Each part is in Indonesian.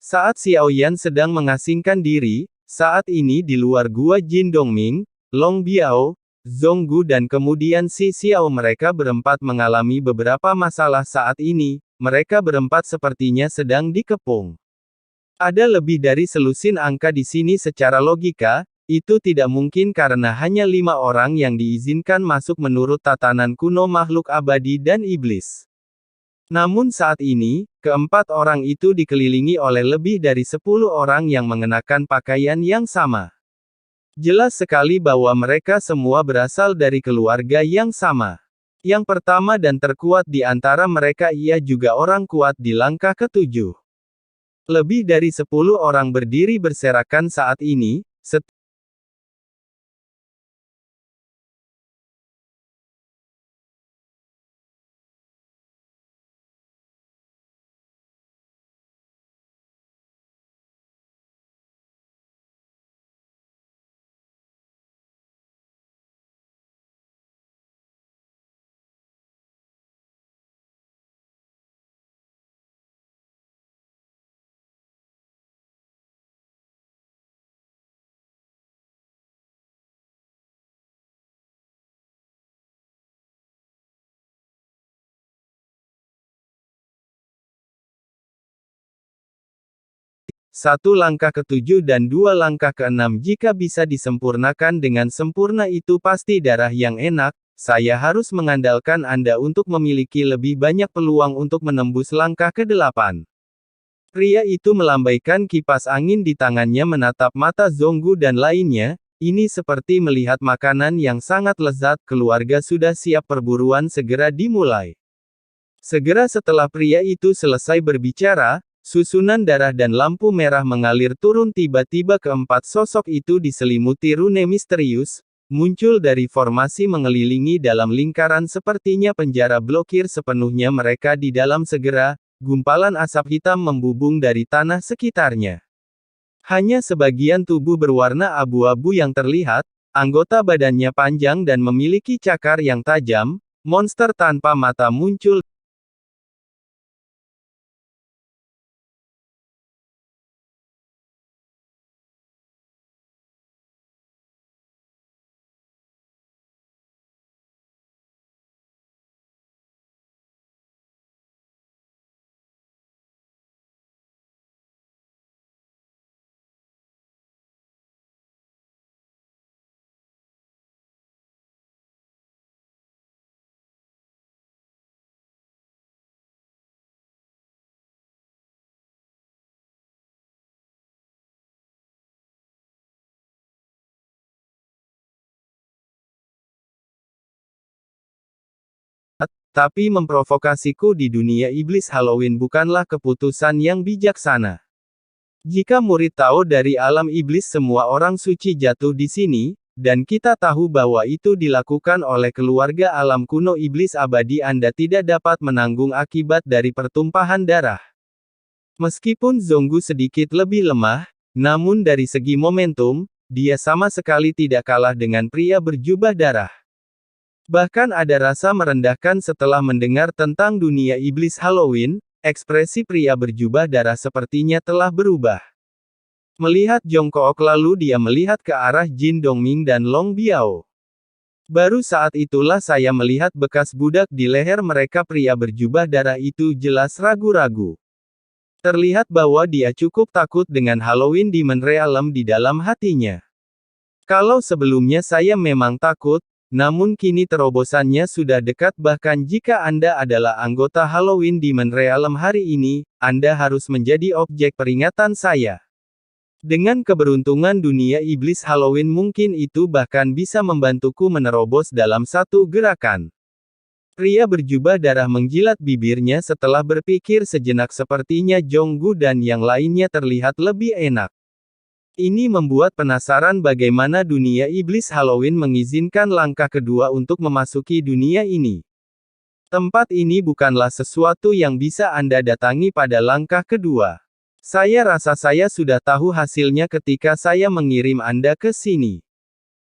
Saat Xiao Yan sedang mengasingkan diri, saat ini di luar gua Jin Dongming, Long Biao, Zhonggu dan kemudian Si Xiao mereka berempat mengalami beberapa masalah saat ini, mereka berempat sepertinya sedang dikepung. Ada lebih dari selusin angka di sini secara logika, itu tidak mungkin karena hanya 5 orang yang diizinkan masuk menurut tatanan kuno makhluk abadi dan iblis. Namun saat ini, keempat orang itu dikelilingi oleh lebih dari 10 orang yang mengenakan pakaian yang sama. Jelas sekali bahwa mereka semua berasal dari keluarga yang sama. Yang pertama dan terkuat di antara mereka ia juga orang kuat di langkah ke-7. Lebih dari 10 orang berdiri berserakan saat ini, satu langkah ke-7 dan 2 langkah ke-6 jika bisa disempurnakan dengan sempurna itu pasti darah yang enak, saya harus mengandalkan Anda untuk memiliki lebih banyak peluang untuk menembus langkah ke-8. Pria itu melambaikan kipas angin di tangannya menatap mata Zhonggu dan lainnya, ini seperti melihat makanan yang sangat lezat, keluarga sudah siap perburuan segera dimulai. Segera setelah pria itu selesai berbicara, susunan darah dan lampu merah mengalir turun tiba-tiba keempat sosok itu diselimuti rune misterius, muncul dari formasi mengelilingi dalam lingkaran sepertinya penjara blokir sepenuhnya mereka di dalam segera, gumpalan asap hitam membubung dari tanah sekitarnya. Hanya sebagian tubuh berwarna abu-abu yang terlihat, anggota badannya panjang dan memiliki cakar yang tajam, monster tanpa mata muncul. Tapi memprovokasiku di dunia iblis Halloween bukanlah keputusan yang bijaksana. Jika murid tahu dari alam iblis semua orang suci jatuh di sini, dan kita tahu bahwa itu dilakukan oleh keluarga alam kuno iblis abadi Anda tidak dapat menanggung akibat dari pertumpahan darah. Meskipun Zhonggu sedikit lebih lemah, namun dari segi momentum, dia sama sekali tidak kalah dengan pria berjubah darah. Bahkan ada rasa merendahkan setelah mendengar tentang dunia iblis Halloween, ekspresi pria berjubah darah sepertinya telah berubah. Melihat jongkok lalu dia melihat ke arah Jin Dongming dan Long Biao. Baru saat itulah saya melihat bekas budak di leher mereka pria berjubah darah itu jelas ragu-ragu. Terlihat bahwa dia cukup takut dengan Halloween Demon Realm di dalam hatinya. Kalau sebelumnya saya memang takut, namun kini terobosannya sudah dekat bahkan jika Anda adalah anggota Halloween Demon Realm hari ini, Anda harus menjadi objek peringatan saya. Dengan keberuntungan dunia iblis Halloween mungkin itu bahkan bisa membantuku menerobos dalam satu gerakan. Pria berjubah darah menjilat bibirnya setelah berpikir sejenak sepertinya Zhonggu dan yang lainnya terlihat lebih enak. Ini membuat penasaran bagaimana dunia iblis Halloween mengizinkan langkah kedua untuk memasuki dunia ini. Tempat ini bukanlah sesuatu yang bisa Anda datangi pada langkah kedua. Saya rasa saya sudah tahu hasilnya ketika saya mengirim Anda ke sini.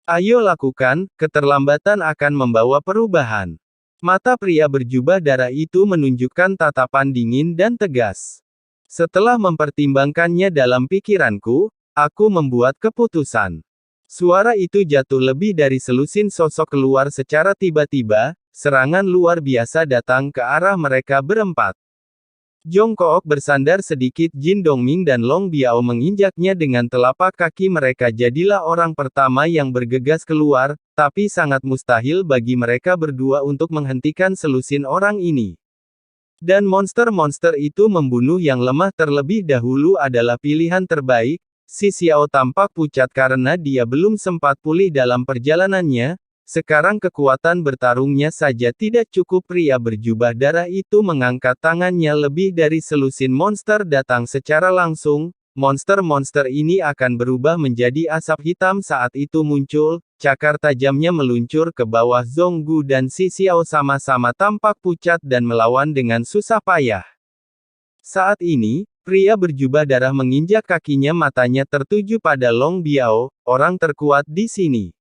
Ayo lakukan, keterlambatan akan membawa perubahan. Mata pria berjubah darah itu menunjukkan tatapan dingin dan tegas. Setelah mempertimbangkannya dalam pikiranku, aku membuat keputusan. Suara itu jatuh lebih dari selusin sosok keluar secara tiba-tiba, serangan luar biasa datang ke arah mereka berempat. Jongkook bersandar sedikit, Jin Dongming dan Long Biao menginjaknya dengan telapak kaki mereka. Jadilah orang pertama yang bergegas keluar, tapi sangat mustahil bagi mereka berdua untuk menghentikan selusin orang ini. Dan monster-monster itu membunuh yang lemah terlebih dahulu adalah pilihan terbaik. Si Xiao tampak pucat karena dia belum sempat pulih dalam perjalanannya. Sekarang kekuatan bertarungnya saja tidak cukup. Pria berjubah darah itu mengangkat tangannya, lebih dari selusin monster datang secara langsung. Monster-monster ini akan berubah menjadi asap hitam saat itu muncul. Cakar tajamnya meluncur ke bawah. Zhonggu dan Si Xiao sama-sama tampak pucat dan melawan dengan susah payah. Saat ini, pria berjubah darah menginjak kakinya, matanya tertuju pada Long Biao, orang terkuat di sini.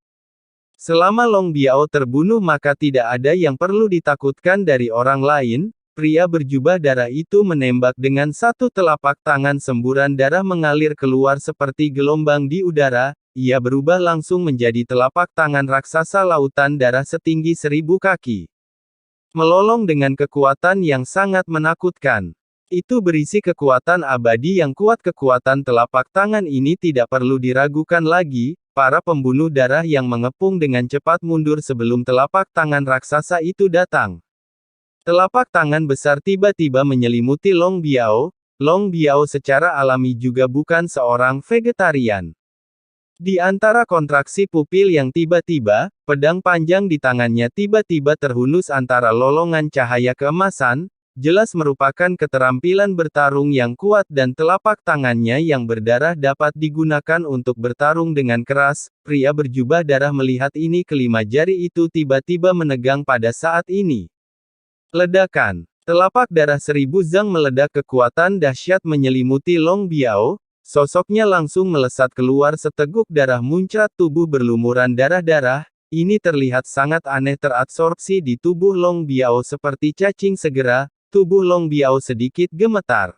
Selama Long Biao terbunuh maka tidak ada yang perlu ditakutkan dari orang lain. Pria berjubah darah itu menembak dengan satu telapak tangan, semburan darah mengalir keluar seperti gelombang di udara. Ia berubah langsung menjadi telapak tangan raksasa lautan darah setinggi 1000 kaki. Melolong dengan kekuatan yang sangat menakutkan. Itu berisi kekuatan abadi yang kuat. Kekuatan telapak tangan ini tidak perlu diragukan lagi. Para pembunuh darah yang mengepung dengan cepat mundur sebelum telapak tangan raksasa itu datang. Telapak tangan besar tiba-tiba menyelimuti Long Biao. Long Biao secara alami juga bukan seorang vegetarian. Di antara kontraksi pupil yang tiba-tiba, pedang panjang di tangannya tiba-tiba terhunus antara lolongan cahaya keemasan. Jelas merupakan keterampilan bertarung yang kuat, dan telapak tangannya yang berdarah dapat digunakan untuk bertarung dengan keras. Pria berjubah darah melihat ini, kelima jari itu tiba-tiba menegang pada saat ini. Ledakan. Telapak darah 1000 zang meledak, kekuatan dahsyat menyelimuti Long Biao. Sosoknya langsung melesat keluar, seteguk darah muncrat, tubuh berlumuran darah-darah. Ini terlihat sangat aneh, terabsorpsi di tubuh Long Biao seperti cacing. Segera, tubuh Long Biao sedikit gemetar.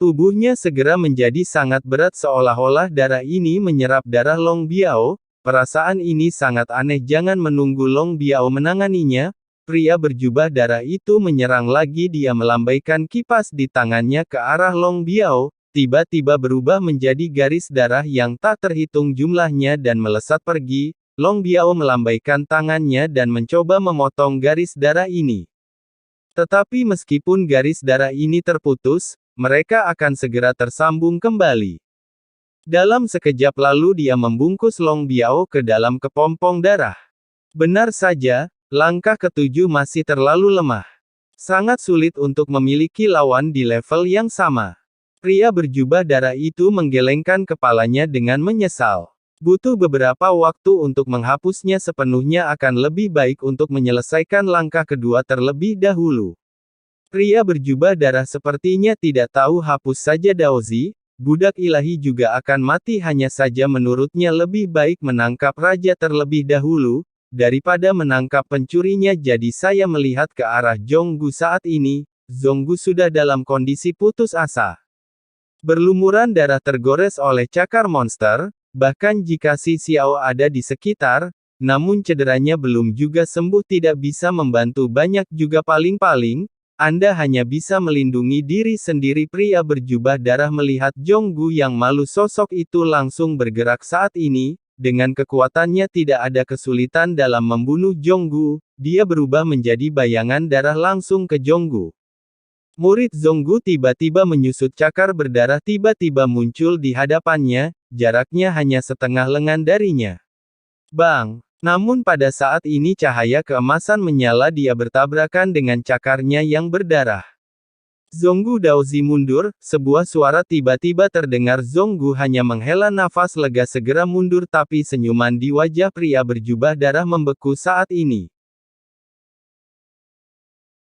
Tubuhnya segera menjadi sangat berat, seolah-olah darah ini menyerap darah Long Biao. Perasaan ini sangat aneh. Jangan menunggu Long Biao menanganinya, pria berjubah darah itu menyerang lagi. Dia melambaikan kipas di tangannya ke arah Long Biao, tiba-tiba berubah menjadi garis darah yang tak terhitung jumlahnya dan melesat pergi. Long Biao melambaikan tangannya dan mencoba memotong garis darah ini. Tetapi meskipun garis darah ini terputus, mereka akan segera tersambung kembali. Dalam sekejap lalu dia membungkus Long Biao ke dalam kepompong darah. Benar saja, langkah ketujuh masih terlalu lemah. Sangat sulit untuk memiliki lawan di level yang sama. Pria berjubah darah itu menggelengkan kepalanya dengan menyesal. Butuh beberapa waktu untuk menghapusnya sepenuhnya, akan lebih baik untuk menyelesaikan langkah kedua terlebih dahulu. Pria berjubah darah sepertinya tidak tahu, hapus saja Daozi, budak ilahi juga akan mati. Hanya saja menurutnya lebih baik menangkap raja terlebih dahulu, daripada menangkap pencurinya. Jadi saya melihat ke arah Zhonggu saat ini. Zhonggu sudah dalam kondisi putus asa. Berlumuran darah tergores oleh cakar monster, bahkan jika Si Xiao ada di sekitar, namun cederanya belum juga sembuh, tidak bisa membantu banyak juga. Paling-paling, Anda hanya bisa melindungi diri sendiri. Pria berjubah darah melihat Zhonggu yang malu sosok itu langsung bergerak saat ini. Dengan kekuatannya tidak ada kesulitan dalam membunuh Zhonggu. Dia berubah menjadi bayangan darah langsung ke Zhonggu. Murid Zhonggu tiba-tiba menyusut, cakar berdarah tiba-tiba muncul di hadapannya, jaraknya hanya setengah lengan darinya. Bang! Namun pada saat ini cahaya keemasan menyala, dia bertabrakan dengan cakarnya yang berdarah. Zhonggu Daozi mundur, sebuah suara tiba-tiba terdengar. Zhonggu hanya menghela nafas lega segera mundur, tapi senyuman di wajah pria berjubah darah membeku saat ini.